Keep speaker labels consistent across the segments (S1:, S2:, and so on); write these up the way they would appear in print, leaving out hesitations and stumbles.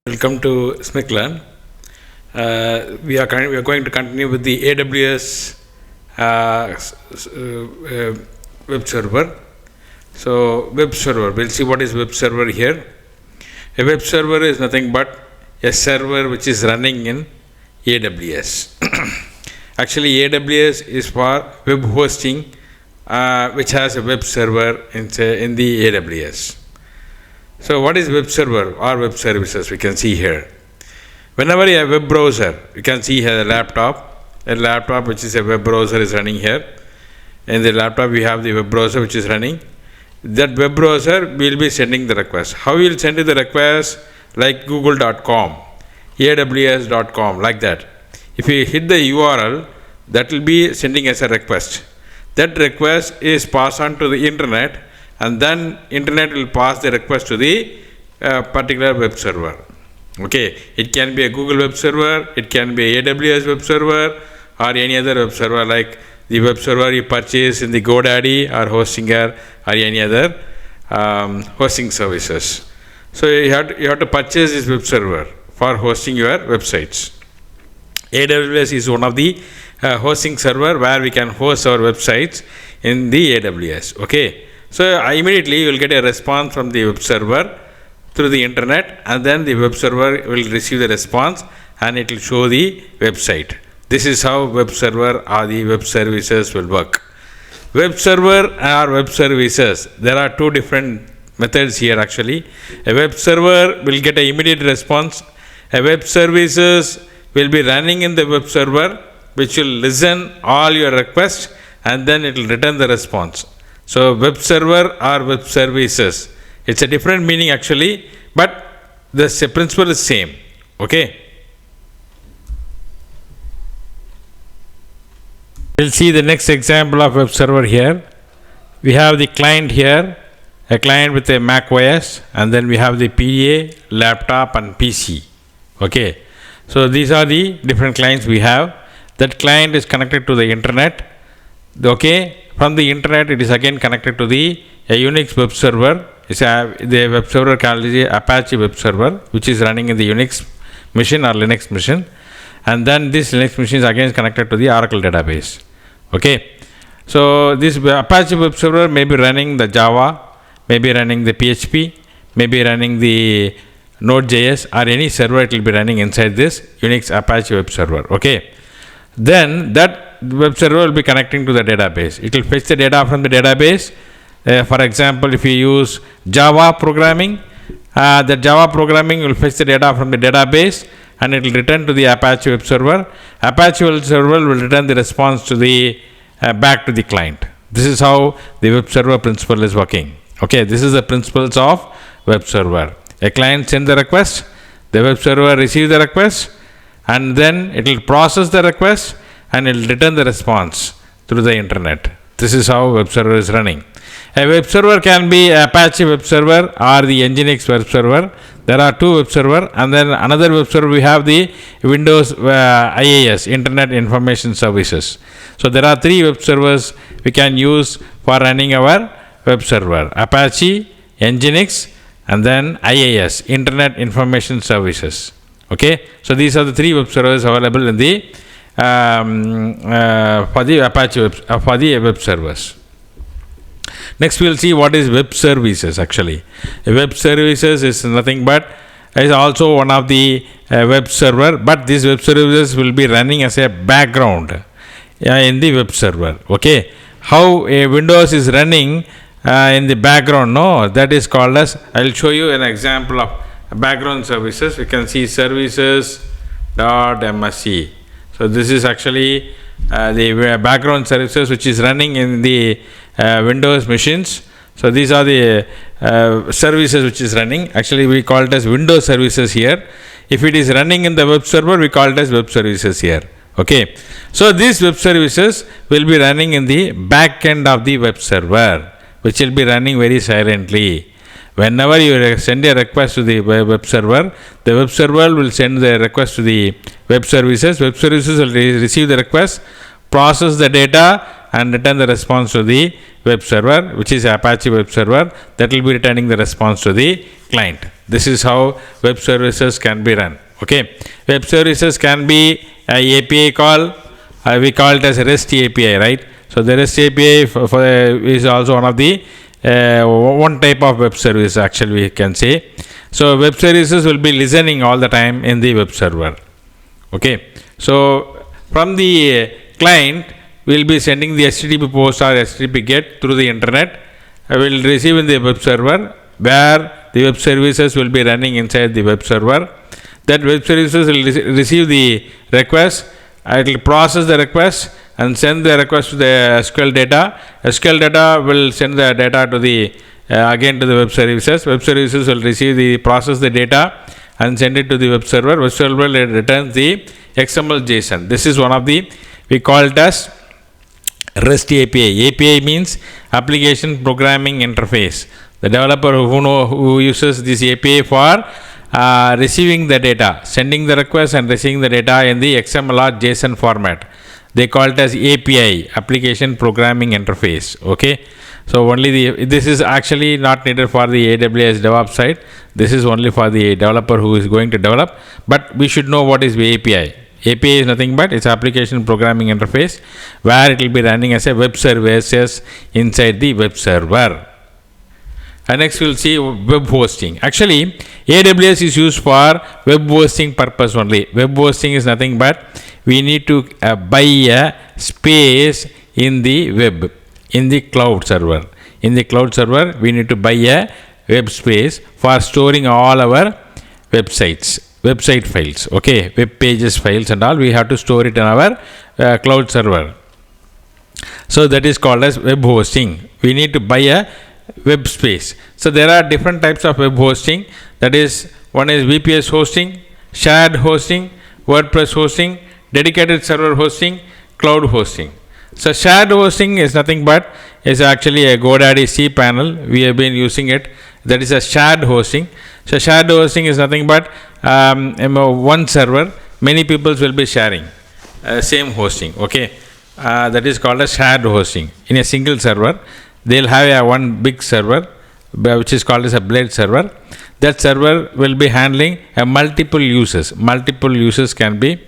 S1: Welcome to smiklearn. We are going to continue with the AWS web server. So web server, we'll see what is web server here. A web server is nothing but a server which is running in AWS. Actually, AWS is for web hosting, which has a web server in the AWS. So what is web server or web services? We can see here. Whenever you have a web browser, you can see here a laptop which is a web browser is running here. In the laptop we have the web browser which is running. That web browser will be sending the request. How will send you the request? Like google.com, aws.com, like that. If you hit the URL, that will be sending as a request. That request is passed on to the internet, and then internet will pass the request to the particular web server. Okay, it can be a Google web server, it can be a AWS web server, or any other web server like the web server you purchase in the GoDaddy or Hostinger or any other hosting services. So you have to purchase this web server for hosting your websites. AWS is one of the hosting server where we can host our websites in the AWS. Okay, so immediately you will get a response from the web server through the internet, and then the web server will receive the response and it will show the website. This is how web server or the web services will work. Web server or web services, there are two different methods here actually. A web server will get an immediate response. A web services will be running in the web server, which will listen all your requests and then it will return the response. So web server or web services, it's a different meaning actually, but the principle is same. Okay. We'll see the next example of web server here. We have the client here, a client with a Mac OS, and then we have the PDA, laptop and PC. Okay. So these are the different clients we have. That client is connected to the internet. Okay. From the internet, it is again connected to a Unix web server. The web server called the Apache web server, which is running in the Unix machine or Linux machine. And then this Linux machine is again connected to the Oracle database. Okay. So this Apache web server may be running the Java, may be running the PHP, may be running the Node.js, or any server it will be running inside this Unix Apache web server. Okay. Then that web server will be connecting to the database. It will fetch the data from the database. For example, if you use Java programming, the Java programming will fetch the data from the database and it will return to the Apache web server. Apache web server will return the response to the back to the client. This is how the web server principle is working. Okay, this is the principles of web server. A client sends the request, the web server receives the request, and then it will process the request and it will return the response through the internet. This is how web server is running. A web server can be Apache web server or the Nginx web server. There are two web server, and then another web server we have the Windows IaaS, Internet Information Services. So there are three web servers we can use for running our web server: Apache, Nginx, and then IaaS, Internet Information Services. Okay, so these are the three web servers available in the for the Apache for the web servers. Next we will see what is web services actually. A web services is nothing but is also one of the web server, but these web services will be running as a background in the web server. Okay, how a Windows is running in the background, no, that is called as, I will show you an example of background services. We can see services.msc. So this is actually the background services which is running in the Windows machines. So these are the services which is running. Actually we call it as Windows services here. If it is running in the web server, we call it as web services here. Okay. So these web services will be running in the back end of the web server, which will be running very silently. Whenever you send a request to the web server will send the request to the web services. Web services will receive the request, process the data, and return the response to the web server, which is Apache web server, that will be returning the response to the client. This is how web services can be run. Okay, web services can be a API call. We call it as a REST API, right? So the REST API is also one of the one type of web service, actually we can say. So web services will be listening all the time in the web server. Okay, so from the client we will be sending the HTTP post or HTTP GET through the internet. I will receive in the web server, where the web services will be running inside the web server. That web services will receive the request. It will process the request and send the request to the SQL data. SQL data will send the data to the again to the web services. Web services will process the data and send it to the web server. Web server returns the XML JSON. This is one of the, we call it as REST API. API means application programming interface. The developer who uses this API for receiving the data, sending the request and receiving the data in the XML or JSON format. They call it as API, application programming interface. Okay, so only this is actually not needed for the AWS DevOps side. This is only for the developer who is going to develop, but we should know what is the API. API is nothing but it's application programming interface, where it will be running as a web services inside the web server. And next we will see web hosting. Actually, AWS is used for web hosting purpose only. Web hosting is nothing but we need to buy a space in the web, in the cloud server. In the cloud server, we need to buy a web space for storing all our website files. Okay, web pages files and all. We have to store it in our cloud server. So that is called as web hosting. We need to buy a web space. So there are different types of web hosting. That is, one is VPS hosting, shared hosting, WordPress hosting, dedicated server hosting, cloud hosting. So shared hosting is nothing but is actually a GoDaddy cPanel. We have been using it. That is a shared hosting. So shared hosting is nothing but one server, many people will be sharing same hosting. Okay, that is called a shared hosting. In a single server, they'll have one big server, which is called as a blade server. That server will be handling multiple users. Multiple users can be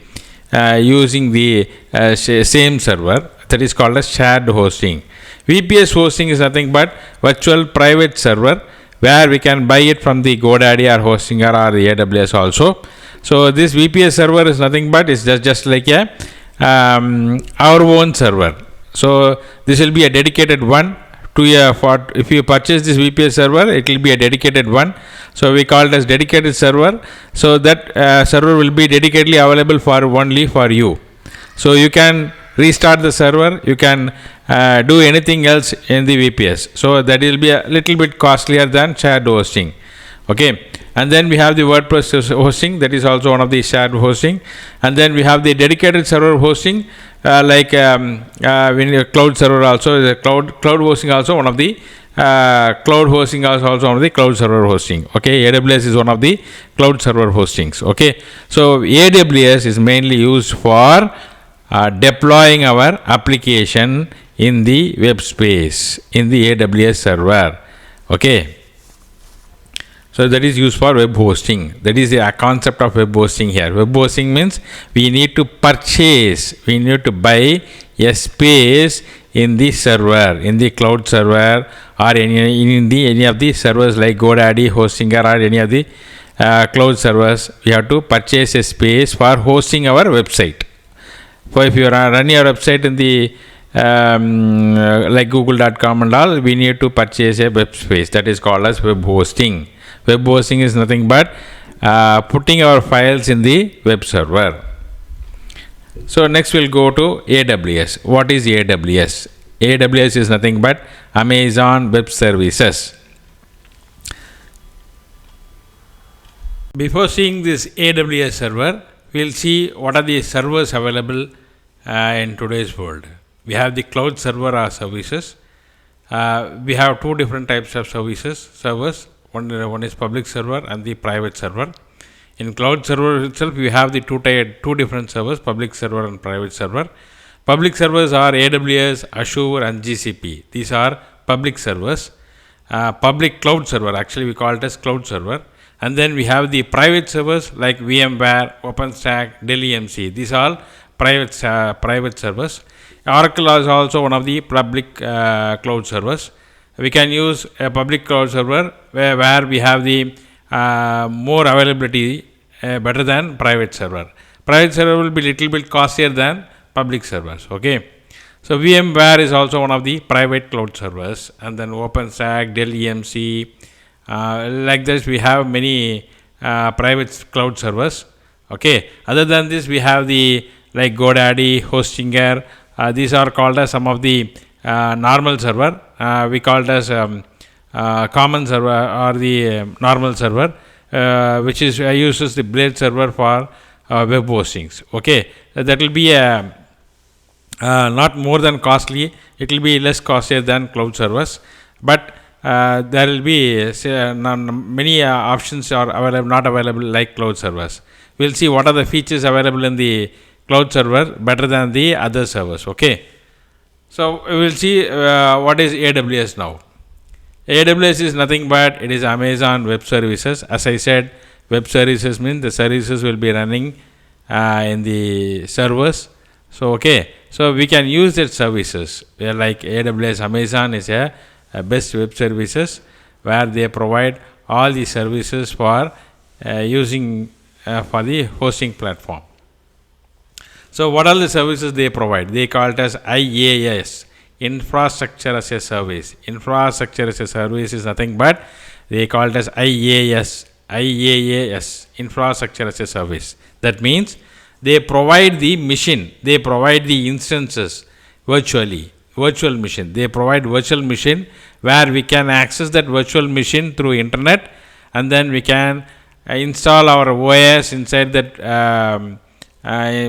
S1: using the same server. That is called as shared hosting. VPS hosting is nothing but virtual private server, where we can buy it from the GoDaddy or Hostinger or the AWS also. So this VPS server is nothing but it's just like a our own server. So this will be a dedicated one. If you purchase this VPS server, it will be a dedicated one. So we call it as dedicated server. So that server will be dedicatedly available only for you. So you can restart the server. You can do anything else in the VPS. So that will be a little bit costlier than shared hosting. Okay. And then we have the WordPress hosting. That is also one of the shared hosting. And then we have the dedicated server hosting. Like cloud server also is a cloud hosting also one of the cloud hosting also one of the cloud server hosting. Okay, AWS is one of the cloud server hostings. Okay, so AWS is mainly used for deploying our application in the web space in the AWS server. Okay. So that is used for web hosting. That is the concept of web hosting here. Web hosting means we need to buy a space in the server, in the cloud server, or any of the servers like GoDaddy, Hostinger, or any of the cloud servers. We have to purchase a space for hosting our website. So if you are running your website in the like google.com and all, we need to purchase a web space. That is called as web hosting. Web hosting is nothing but putting our files in the web server. So next we'll go to AWS. What is AWS? AWS is nothing but Amazon Web Services. Before seeing this AWS server, we'll see what are the servers available in today's world. We have the cloud server services. We have two different types of servers. One is public server and the private server. In cloud server itself, we have the two different servers, public server and private server. Public servers are AWS, Azure and GCP. These are public servers. Public cloud server, actually we call it as cloud server. And then we have the private servers like VMware, OpenStack, Dell EMC. These are private servers. Oracle is also one of the public cloud servers. We can use a public cloud server where we have the more availability better than private server. Private server will be little bit costlier than public servers. Okay. So VMware is also one of the private cloud servers, and then OpenStack, Dell EMC, like this we have many private cloud servers. Okay. Other than this, we have the like GoDaddy, Hostinger. These are called as some of the normal server. We call it as common server or the normal server, which is uses the blade server for web hostings. Okay. That will be a not more than costly, it will be less costlier than cloud servers, but there will be many options are available, not available like cloud servers. We will see what are the features available in the cloud server better than the other servers. Okay. So we will see what is AWS now. AWS is nothing but it is Amazon Web Services. As I said, web services means the services will be running in the servers. So okay, so we can use that services where like AWS, Amazon is a best web services where they provide all the services for using for the hosting platform. So what are the services they provide? They call it as IaaS, infrastructure as a service. Infrastructure as a service is nothing but they call it as IaaS, infrastructure as a service. That means they provide the machine, they provide the instances virtually, virtual machine. They provide virtual machine where we can access that virtual machine through internet, and then we can install our OS inside that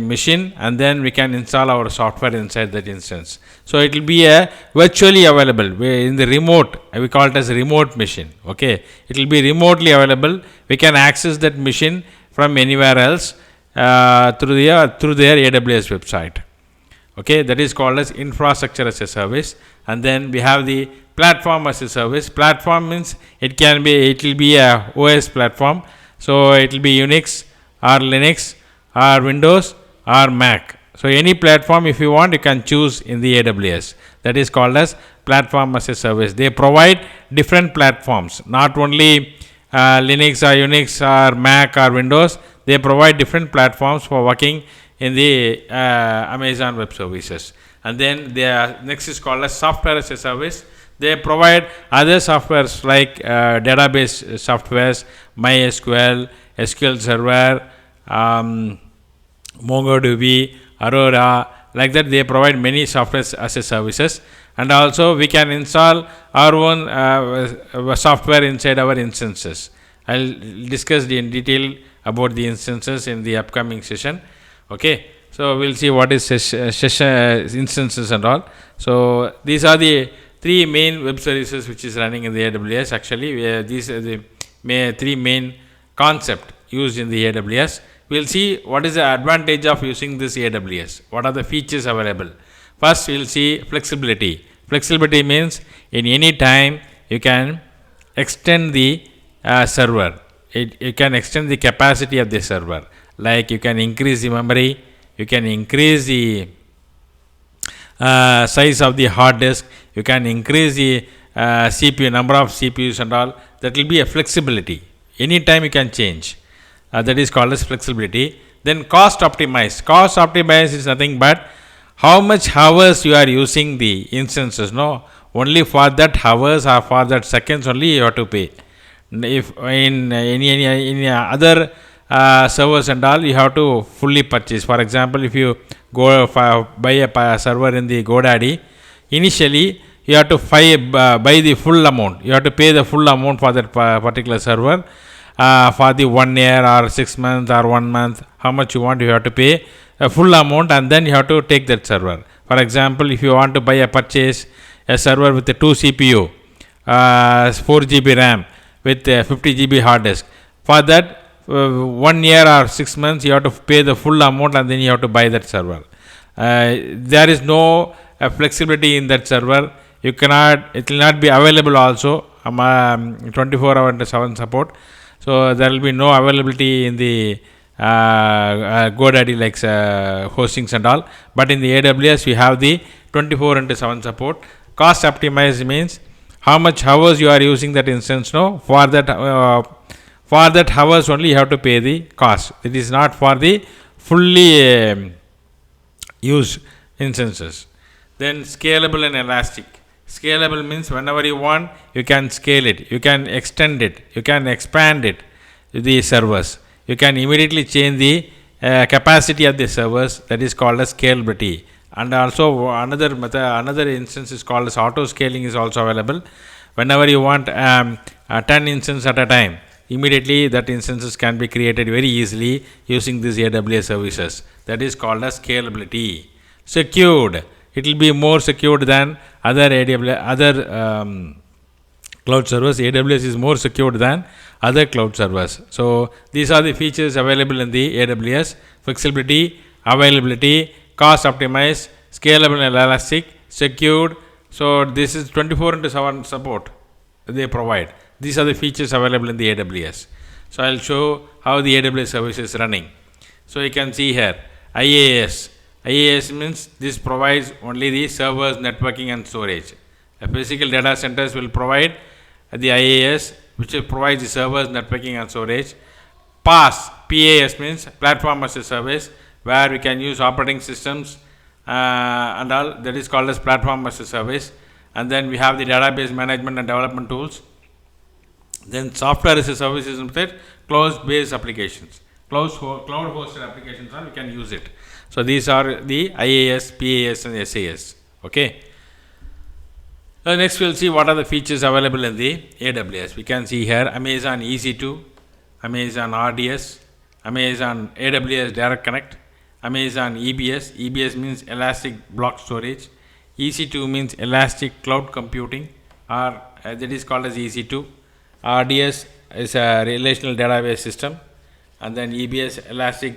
S1: machine, and then we can install our software inside that instance. So it will be a virtually available in the remote. We call it as a remote machine. Okay, it will be remotely available. We can access that machine from anywhere else through their AWS website. Okay, that is called as infrastructure as a service. And then we have the platform as a service. Platform means it will be a OS platform. So it will be Unix or Linux or Windows or Mac. So any platform if you want, you can choose in the AWS. That is called as platform as a service. They provide different platforms, not only Linux or Unix or Mac or Windows. They provide different platforms for working in the Amazon Web Services. And then next is called as software as a service. They provide other softwares like database softwares, MySQL, SQL Server, MongoDB, Aurora, like that. They provide many softwares as a services. And also we can install our own software inside our instances. I'll discuss in detail about the instances in the upcoming session. Okay, so we'll see what is instances and all. So these are the three main web services which is running in the AWS. Actually, these are the three main concept used in the AWS. We'll see what is the advantage of using this AWS. What are the features available? First, we'll see flexibility. Flexibility means in any time you can extend the server. You can extend the capacity of the server. Like you can increase the memory, you can increase the size of the hard disk, you can increase the CPU, number of CPUs and all. That will be a flexibility. Anytime you can change. That is called as flexibility. Then cost optimized. Cost optimized is nothing but how much hours you are using the instances. No, only for that hours or for that seconds only you have to pay. If in any other servers and all, you have to fully purchase. For example, if you go buy a server in the GoDaddy, initially you have to buy the full amount. You have to pay the full amount for that particular server for the 1 year or 6 months or 1 month. How much you want, you have to pay a full amount, and then you have to take that server. For example, if you want to purchase a server with a 2 CPU, 4 GB RAM with 50 GB hard disk, for that 1 year or 6 months you have to pay the full amount, and then you have to buy that server. There is no flexibility in that server. You cannot, it will not be available also 24/7 support. So there will be no availability in the GoDaddy like hostings and all. But in the AWS we have the 24/7 support. Cost optimized means how much hours you are using that instance now. For that hours only you have to pay the cost. It is not for the fully used instances. Then scalable and elastic. Scalable means whenever you want, you can scale it, you can extend it, you can expand it, the servers. You can immediately change the capacity of the servers. That is called as scalability. And also another method, another instance is called as auto scaling is also available. Whenever you want 10 instances at a time, immediately that instances can be created very easily using these AWS services. That is called as scalability. Secured. It will be more secured than other cloud servers. AWS is more secured than other cloud servers. So these are the features available in the AWS: flexibility, availability, cost optimized, scalable and elastic, secured. So this is 24/7 support they provide. These are the features available in the AWS. So I'll show how the AWS service is running. So you can see here IaaS. IaaS means this provides only the servers, networking and storage. A physical data centers will provide the IaaS, which will provide the servers, networking and storage. PaaS means platform as a service, where we can use operating systems and all. That is called as platform as a service. And then we have the database management and development tools. Then software as a service is cloud-based applications. Cloud hosted applications, we can use it. So these are the IaaS, PaaS and SaaS. Okay. Next we'll see what are the features available in the AWS. We can see here Amazon EC2, Amazon RDS, Amazon AWS Direct Connect, Amazon EBS. EBS means Elastic Block Storage. EC2 means Elastic Cloud Computing, or that is called as EC2. RDS is a relational database system, and then EBS Elastic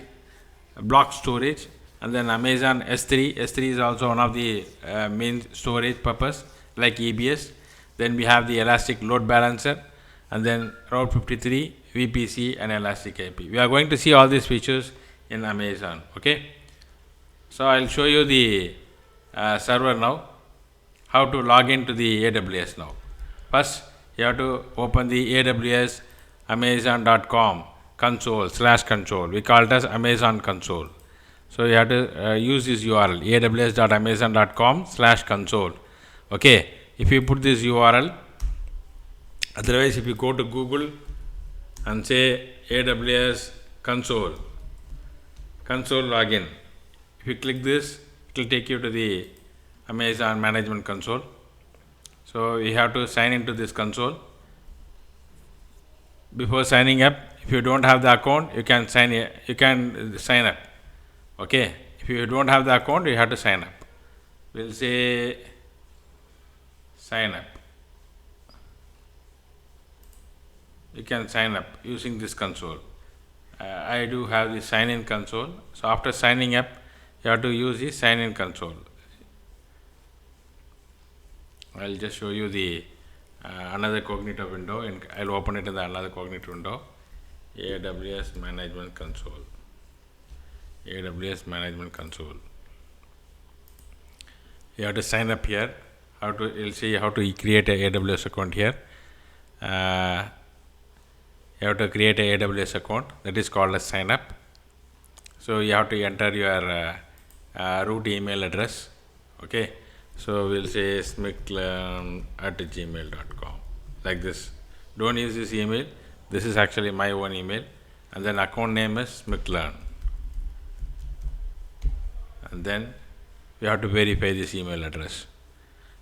S1: Block Storage, and then Amazon S3. S3 is also one of the main storage purpose like EBS. Then we have the Elastic Load Balancer, and then Route 53, VPC and Elastic AP. We are going to see all these features in Amazon. Okay. So I'll show you the server now, how to log into the AWS now. First you have to open the AWS amazon.com console/console. We call it as Amazon console. So you have to use this URL aws.amazon.com/console. Okay. If you put this URL, otherwise if you go to Google and say AWS console login, if you click this, it will take you to the Amazon management console. So you have to sign into this console. Before signing up, if you don't have the account, you can sign up. Okay. If you don't have the account, you have to sign up. We'll say sign up. You can sign up using this console. I do have the sign in console. So after signing up, you have to use the sign in console. I'll just show you the another cognito window, and I'll open it in the another cognito window. AWS management console. AWS management console. You have to sign up here. You'll see how to create a AWS account here. You have to create a AWS account, that is called as sign up. So you have to enter your root email address. Okay. So we'll say smiklearn@gmail.com, like this. Don't use this email. This is actually my own email. And then account name is smiklearn. And then you have to verify this email address.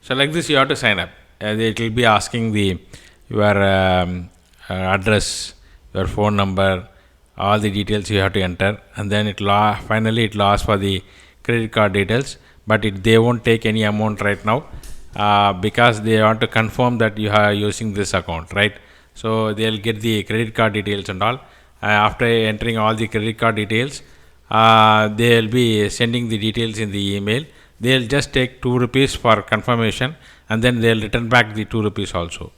S1: So like this you have to sign up. It will be asking your address, your phone number, all the details you have to enter, and then finally it will ask for the credit card details, but they won't take any amount right now because they want to confirm that you are using this account, right? So they'll get the credit card details and all. After entering all the credit card details, they will be sending the details in the email. They will just take 2 rupees for confirmation, and then they will return back the 2 rupees also.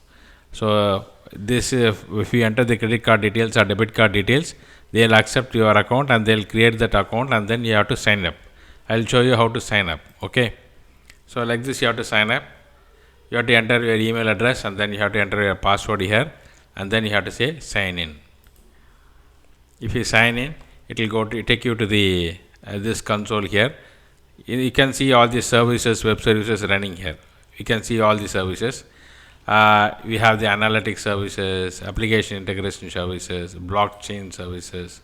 S1: So this, if you enter the credit card details or debit card details, they will accept your account and they will create that account, and then you have to sign up. I will show you how to sign up. Okay. So like this, you have to sign up. You have to enter your email address, and then you have to enter your password here, and then you have to say sign in. If you sign in, it will take you to the this console here. You can see all the services, web services running here. You can see all the services. We have the analytics services, application integration services, blockchain services.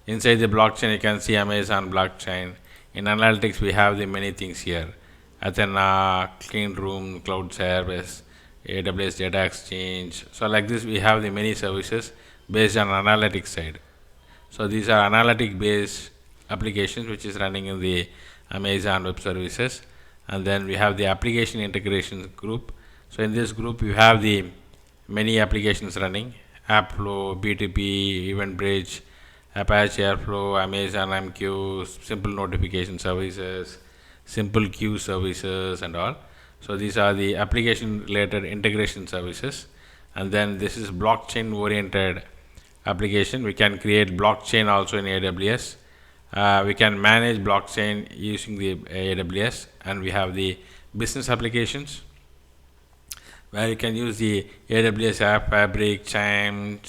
S1: Inside the blockchain, you can see Amazon blockchain. In analytics, we have the many things here: Athena, Clean Room, Cloud Service, AWS Data Exchange. So like this, we have the many services based on analytics side. So these are analytic based applications which is running in the Amazon Web Services. And then we have the application integration group. So in this group, you have the many applications running: AppFlow, B2B, EventBridge, Apache Airflow, Amazon MQ, simple notification services, simple queue services, and all. So these are the application related integration services. And then this is blockchain oriented application. We can create blockchain also in AWS. We can manage blockchain using the AWS, and we have the business applications where you can use the AWS App Fabric, Chime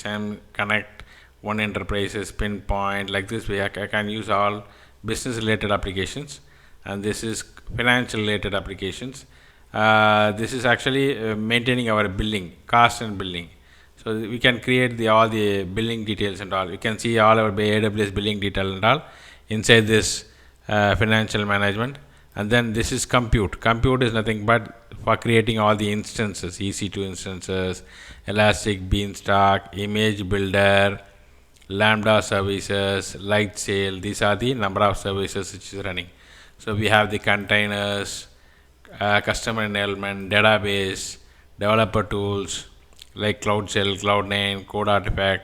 S1: Connect, One Enterprises, Pinpoint. Like this, I can use all business related applications, and this is financial related applications. This is actually maintaining our billing, cost and billing. So we can create all the billing details and all. You can see all our AWS billing detail and all inside this financial management. And then this is compute. Compute is nothing but for creating all the instances, EC2 instances, Elastic Beanstalk, Image Builder, Lambda services, Lightsail. These are the number of services which is running. So we have the containers, customer enablement, database, developer tools like Cloud Shell, Cloud9, Code Artifact,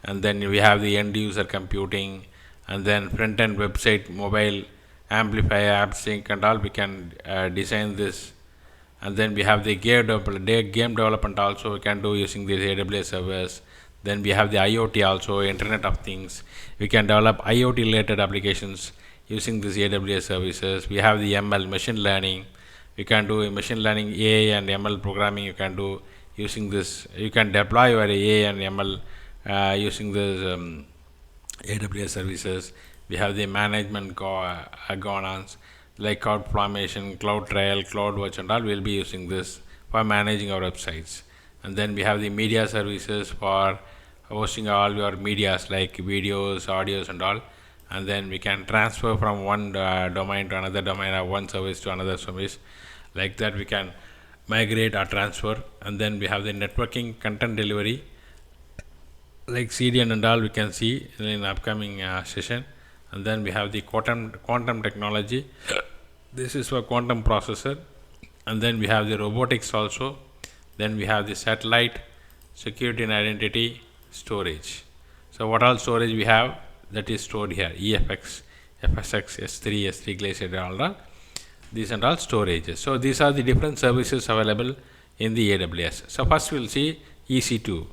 S1: and then we have the end user computing, and then front end website, mobile, Amplify, AppSync, and all. We can design this. And then we have the game development also we can do using these AWS servers. Then we have the IoT also, Internet of Things. We can develop IoT related applications using these AWS services. We have the ML, machine learning. We can do machine learning, AI and ML programming. You can do using this. You can deploy your AI and ML using this AWS services. We have the management governance like CloudFormation, CloudTrail, CloudWatch, and all. We'll be using this for managing our websites. And then we have the media services for hosting all your medias like videos, audios, and all. And then we can transfer from one domain to another domain, or one service to another service. Like that, we can migrate or transfer. And then we have the networking, content delivery like CDN and all. We can see in upcoming session. And then we have the quantum technology. This is for quantum processor. And then we have the robotics also. Then we have the satellite, security and identity, storage. So what all storage we have, that is stored here: EFX, FSX, S3, S3 Glacier, and all that. These and all storages. So these are the different services available in the AWS. So first we'll see EC2.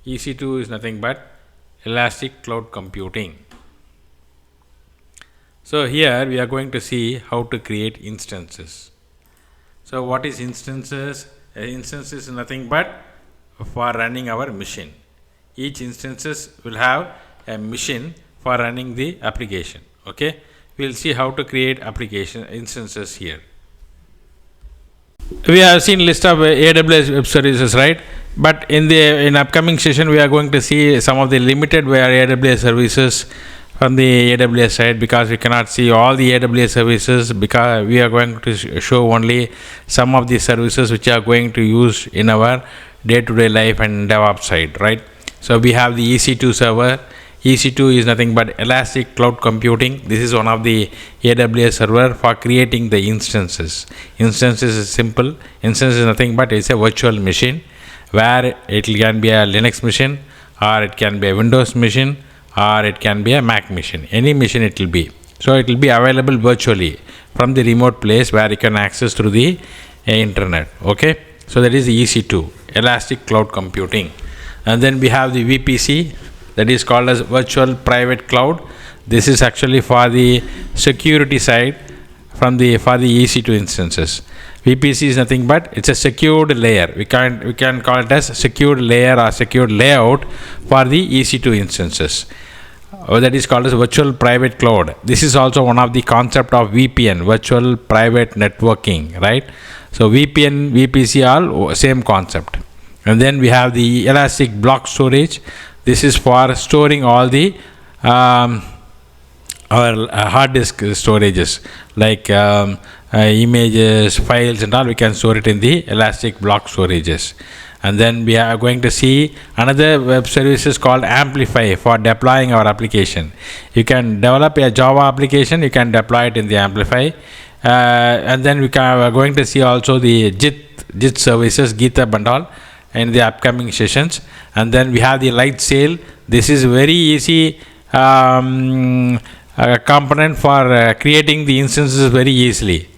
S1: EC2 is nothing but Elastic Cloud Computing. So here we are going to see how to create instances. So what is instances? Instance is nothing but for running our machine. Each instances will have a machine for running the application. Okay, we'll see how to create application instances here. We have seen list of AWS web services, right? But in upcoming session we are going to see some of the limited AWS services from the AWS side, because we cannot see all the AWS services, because we are going to show only some of the services which are going to use in our day-to-day life and DevOps side, right? So we have the EC2 server. EC2 is nothing but Elastic Cloud Computing. This is one of the AWS server for creating the instances. Instances is simple. Instance is nothing but it's a virtual machine where it can be a Linux machine, or it can be a Windows machine, or it can be a Mac machine. Any machine it will be. So it will be available virtually from the remote place where you can access through the internet. Okay. So that is the EC2, Elastic Cloud Computing. And then we have the VPC, that is called as Virtual Private Cloud. This is actually for the security side for the EC2 instances. VPC is nothing but it's a secured layer. We can call it as secured layer or secured layout for the EC2 instances. That is called as virtual private cloud. This is also one of the concept of VPN, virtual private networking, right? So VPN, VPC, all same concept. And then we have the elastic block storage. This is for storing all the our hard disk storages like images, files and all. We can store it in the elastic block storages. And then we are going to see another web services called Amplify for deploying our application. You can develop a Java application, you can deploy it in the Amplify. And then we are going to see also the JIT services, GitHub and all in the upcoming sessions. And then we have the light sail. This is very easy component for creating the instances very easily.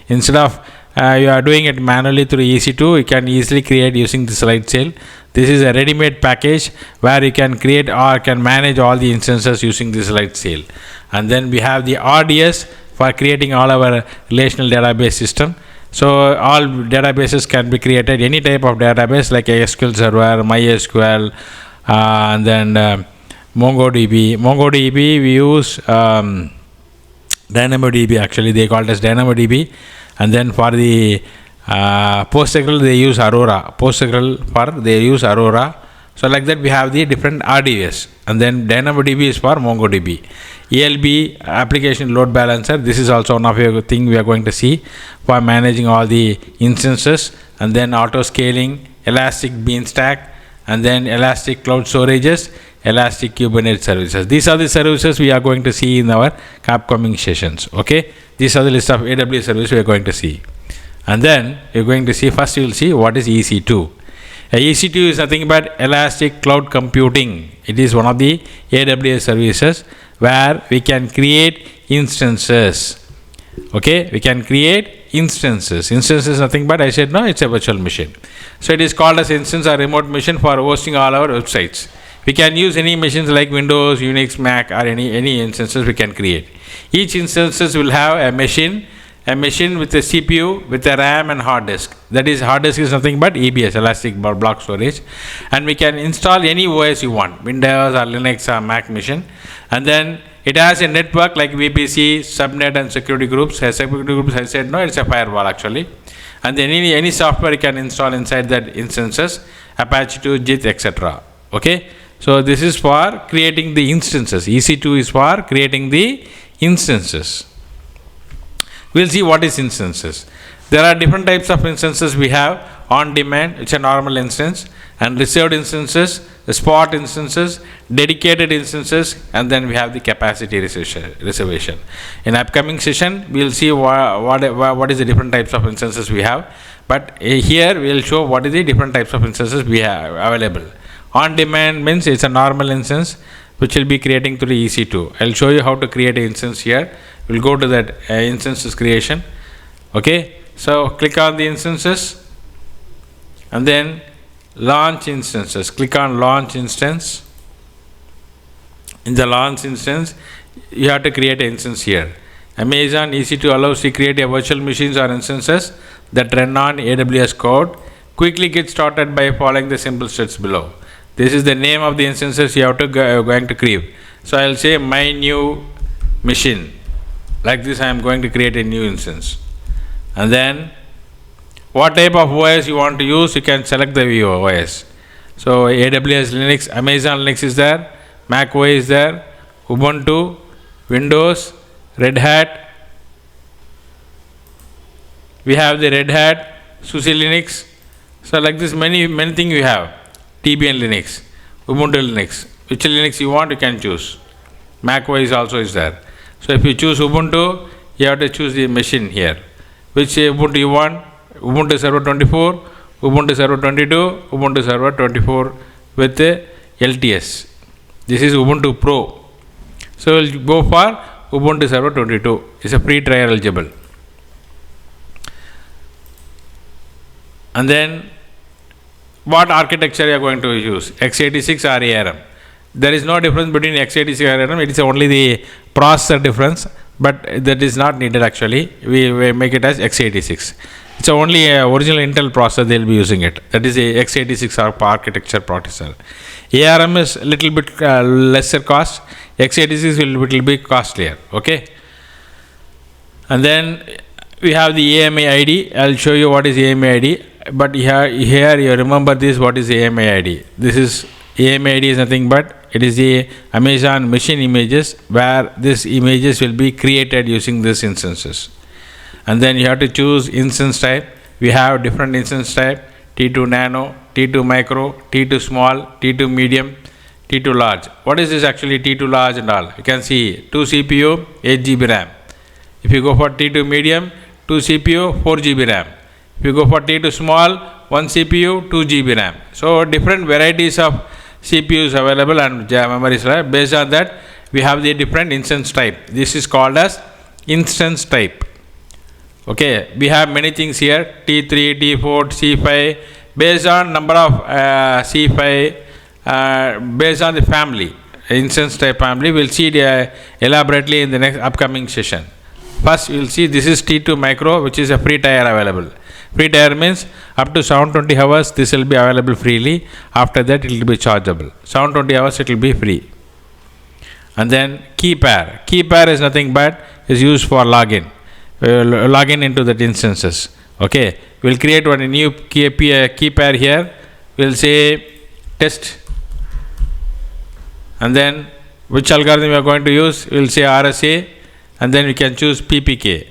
S1: Instead of you are doing it manually through EC2, you can easily create using this light sail. This is a ready-made package where you can create or can manage all the instances using this light sail. And then we have the RDS for creating all our relational database system. So all databases can be created, any type of database like a SQL Server, MySQL, and then MongoDB. MongoDB we use DynamoDB, actually they call it as DynamoDB. And then for the PostgreSQL they use Aurora. They use Aurora. So like that we have the different RDS. And then DynamoDB is for MongoDB. ELB, application load balancer. This is also one of the thing we are going to see for managing all the instances. And then auto scaling, Elastic Beanstalk, and then Elastic Cloud Storages, Elastic Kubernetes services. These are the services we are going to see in our upcoming sessions. Okay. These are the list of AWS services we are going to see. And then you are going to see, first you will see what is EC2. EC2 is nothing but Elastic Cloud Computing. It is one of the AWS services where we can create instances. Okay, we can create instances. Instance is nothing but, I said no, it's a virtual machine. So it is called as instance or remote machine for hosting all our websites. We can use any machines like Windows, Unix, Mac, or any instances we can create. Each instances will have a machine with a CPU, with a RAM and hard disk. That is, hard disk is nothing but EBS, Elastic Block Storage. And we can install any OS you want, Windows or Linux or Mac machine. And then it has a network like VPC, Subnet and security groups. Security groups, I said no, it's a firewall actually. And then any software you can install inside that instances, Apache 2, JIT, etc. Okay. So this is for creating the instances. EC2 is for creating the instances. We'll see what is instances. There are different types of instances we have. On demand, it's a normal instance, and reserved instances, the spot instances, dedicated instances, and then we have the capacity reservation. In upcoming session, we'll see what is the different types of instances we have. But here we'll show what is the different types of instances we have available. On demand means it's a normal instance which will be creating through EC2. I'll show you how to create an instance here. We'll go to that instances creation. Okay, so click on the instances and then launch instances. Click on launch instance. In the launch instance, you have to create an instance here. Amazon EC2 allows you to create a virtual machines or instances that run on AWS code. Quickly get started by following the simple steps below. This is the name of the instances you have to going to create. So I will say my new machine. Like this, I am going to create a new instance. And then what type of OS you want to use, you can select the OS. So AWS Linux, Amazon Linux is there, Mac OS is there, Ubuntu, Windows, Red Hat. We have the Red Hat, SUSE Linux. So like this, many things we have. Debian Linux, Ubuntu Linux. Which Linux you want, you can choose. Mac OS also is there. So if you choose Ubuntu, you have to choose the machine here. Which Ubuntu you want? Ubuntu Server 24, Ubuntu Server 22, Ubuntu Server 24 with LTS. This is Ubuntu Pro. So we'll go for Ubuntu Server 22. It's a free trial eligible. And then what architecture you are going to use? x86 or ARM? There is no difference between x86 and ARM. It is only the processor difference, but that is not needed actually. We make it as x86. It's only original Intel processor they will be using it. That is a x86 architecture processor. ARM is a little bit lesser cost. x86 will be little bit costlier. Okay. And then we have the AMA ID. I'll show you what is AMA ID. But here you remember this. What is AMA ID? This is AMA ID is nothing but it is the Amazon machine images where these images will be created using these instances. And then you have to choose instance type. We have different instance type: T2 nano, T2 micro, T2 small, T2 medium, T2 large. What is this actually T2 large and all? You can see 2 CPU, 8 GB RAM. If you go for T2 medium, 2 CPU, 4 GB RAM. If you go for T2 small, 1 CPU, 2 GB RAM. So different varieties of CPUs available and memories. Based on that, we have the different instance type. This is called as instance type. Okay, we have many things here: T3, T4, C5. Based on number of C5, based on the family, instance type family. We'll see it elaborately in the next upcoming session. First, you will see this is T2 micro, which is a free tier available. Free tier means up to 720 hours this will be available freely. After that it will be chargeable. 720 hours it will be free. And then key pair. Key pair is nothing but is used for login. Login into that instances. Okay. We'll create one new key pair here. We'll say test. And then which algorithm we are going to use? We'll say RSA. And then we can choose PPK.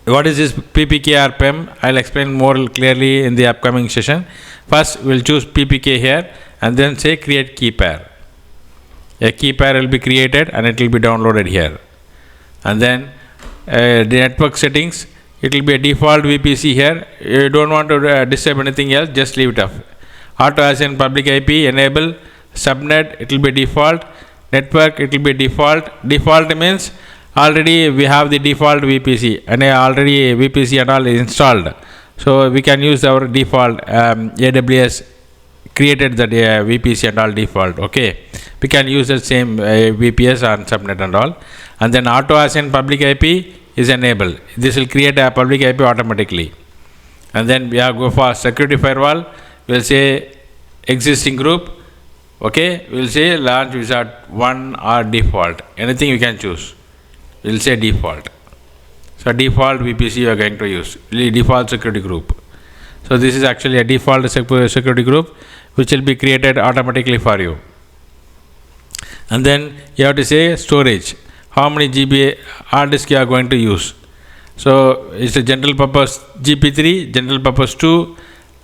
S1: What is this PPK or PEM? I'll explain more clearly in the upcoming session. First, we'll choose PPK here and then say create key pair. A key pair will be created and it will be downloaded here. And then the network settings, it will be a default VPC here. You don't want to disable anything else, just leave it off. Auto assign public IP, enable. Subnet, it will be default. Network, it will be default. Default means already we have the default VPC and already VPC and all is installed. So we can use our default AWS created that VPC and all default. Okay, we can use the same VPS and subnet and all. And then auto assign public IP is enabled. This will create a public IP automatically. And then we have go for security firewall. We'll say existing group. Okay, we'll say launch wizard 1 or default. Anything you can choose. We'll say default. So default VPC you are going to use. Default security group. So this is actually a default security group which will be created automatically for you. And then you have to say storage. How many GB hard disk you are going to use. So it's a general purpose GP3, general purpose 2,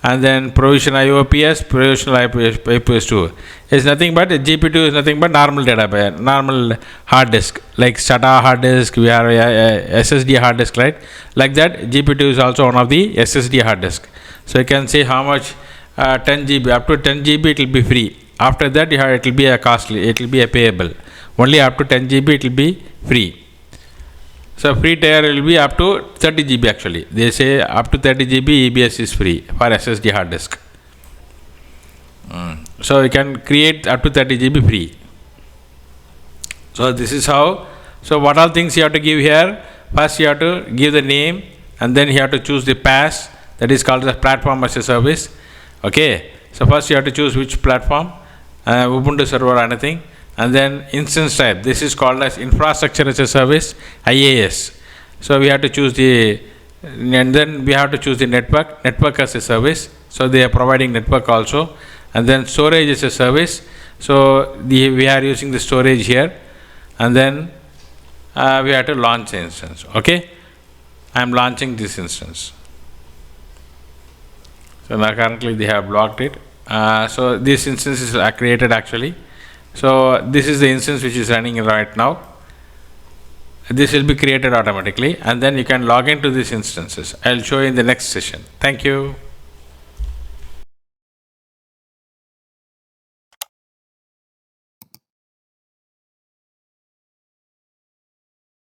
S1: and then provision IOPS, provisional IPS 2. It's nothing but GP2 is nothing but normal database, normal hard disk like SATA hard disk. We have SSD hard disk, right? Like that, GP2 is also one of the SSD hard disk. So you can say how much 10 GB. Up to 10 GB it will be free. After that it will be a costly. It will be a payable. Only up to 10 GB it will be free. So free tier will be up to 30 GB actually. They say up to 30 GB EBS is free for SSD hard disk. So you can create up to 30 GB free. So this is how. So what all things you have to give here? First you have to give the name and then you have to choose the PaaS, that is called the platform as a service. Okay. So first you have to choose which platform, Ubuntu server or anything. And then instance type, this is called as infrastructure as a service, IaaS. So we have to choose and then we have to choose the network as a service. So they are providing network also. And then storage is a service. So we are using the storage here. And then we have to launch the instance. Okay, I am launching this instance. So now currently they have blocked it. So this instance is created actually. So this is the instance which is running right now. This will be created automatically and then you can log into these instances. I will show you in the next session. Thank you.